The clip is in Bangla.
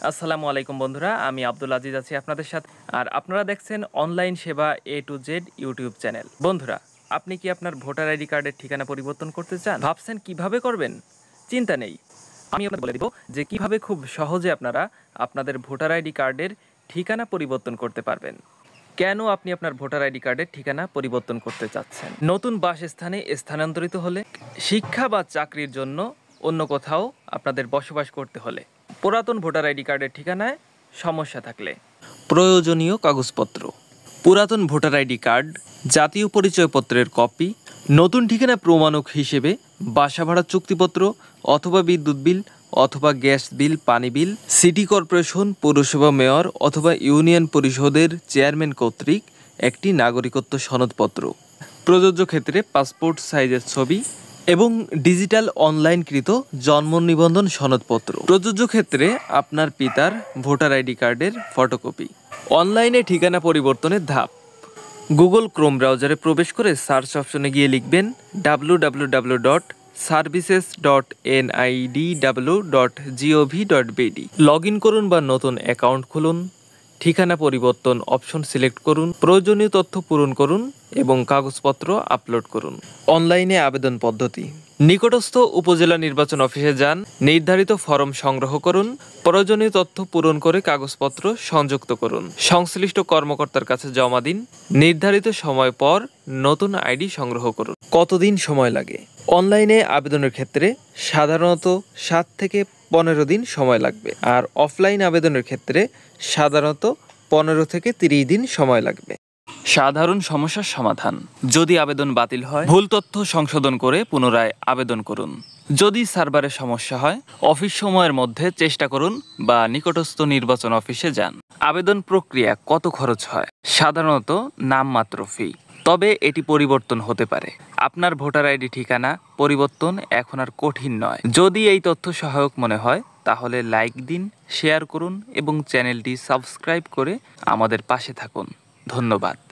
আসসালামু আলাইকুম বন্ধুরা, আমি আব্দুল আজিজ আছি আপনাদের সাথে। আর আপনারা দেখছেন অনলাইন সেবা A to Z YouTube channel. বন্ধুরা, আপনি কি আপনার ভোটার আইডি কার্ডের ঠিকানা পরিবর্তন করতে চান? ভাবছেন কিভাবে করবেন? চিন্তা নেই, আমি আপনাদের বলে দিব যে কিভাবে খুব সহজে আপনারা আপনাদের ভোটার আইডি কার্ডের ঠিকানা পরিবর্তন করতে পারবেন। কেন আপনি আপনার ভোটার আইডি কার্ডের ঠিকানা পরিবর্তন করতে চাচ্ছেন? নতুন বাসস্থানে স্থানান্তরিত হলে, শিক্ষা বা চাকরির জন্য অন্য কোথাও আপনাদের বসবাস করতে হলে, পুরাতন ভোটার আইডি কার্ডের ঠিকানায় সমস্যা থাকলে, প্রয়োজনীয় কাগজপত্র, পুরাতন ভোটার আইডি কার্ড, জাতীয় পরিচয়পত্রের কপি, নতুন ঠিকানা প্রমাণক হিসেবে বাসা ভাড়া চুক্তিপত্র অথবা বিদ্যুৎ বিল অথবা গ্যাস বিল, পানি বিল, সিটি কর্পোরেশন, পৌরসভা মেয়র অথবা ইউনিয়ন পরিষদের চেয়ারম্যান কর্তৃক একটি নাগরিকত্ব সনদপত্র, প্রযোজ্য ক্ষেত্রে পাসপোর্ট সাইজের ছবি এবং ডিজিটাল অনলাইনকৃত জন্ম নিবন্ধন সনদপত্র, প্রযোজ্য ক্ষেত্রে আপনার পিতার ভোটার আইডি কার্ডের ফটোকপি। অনলাইনে ঠিকানা পরিবর্তনের ধাপ। গুগল ক্রোম ব্রাউজারে প্রবেশ করে সার্চ অপশনে গিয়ে লিখবেন www.services.nidw.gov.bd। লগ ইন করুন বা নতুন অ্যাকাউন্ট খুলুন, ঠিকানা পরিবর্তন অপশন সিলেক্ট করুন, প্রয়োজনীয় তথ্য পূরণ করুন এবং কাগজপত্র আপলোড করুন। অনলাইনে আবেদন পদ্ধতি। নিকটস্থ উপজেলা নির্বাচন অফিসে যান, নির্ধারিত ফরম সংগ্রহ করুন, প্রয়োজনীয় তথ্য পূরণ করে কাগজপত্র সংযুক্ত করুন, সংশ্লিষ্ট কর্মকর্তার কাছে জমা দিন, নির্ধারিত সময় পর নতুন আইডি সংগ্রহ করুন। কতদিন সময় লাগে? অনলাইনে আবেদনের ক্ষেত্রে সাধারণত 7 থেকে 15 দিন সময় লাগবে, আর অফলাইন আবেদনের ক্ষেত্রে সাধারণত 15 থেকে 30 দিন সময় লাগবে। সাধারণ সমস্যার সমাধান। যদি আবেদন বাতিল হয়, ভুল তথ্য সংশোধন করে পুনরায় আবেদন করুন। যদি সার্ভারের সমস্যা হয়, অফিস সময়ের মধ্যে চেষ্টা করুন বা নিকটস্থ নির্বাচন অফিসে যান। আবেদন প্রক্রিয়া কত খরচ হয়? সাধারণত নামমাত্র ফি, তবে এটি পরিবর্তন হতে পারে। আপনার ভোটার আইডি ঠিকানা পরিবর্তন এখন আর কঠিন নয়। যদি এই তথ্য সহায়ক মনে হয় তাহলে লাইক দিন, শেয়ার করুন এবং চ্যানেলটি সাবস্ক্রাইব করে আমাদের পাশে থাকুন। ধন্যবাদ।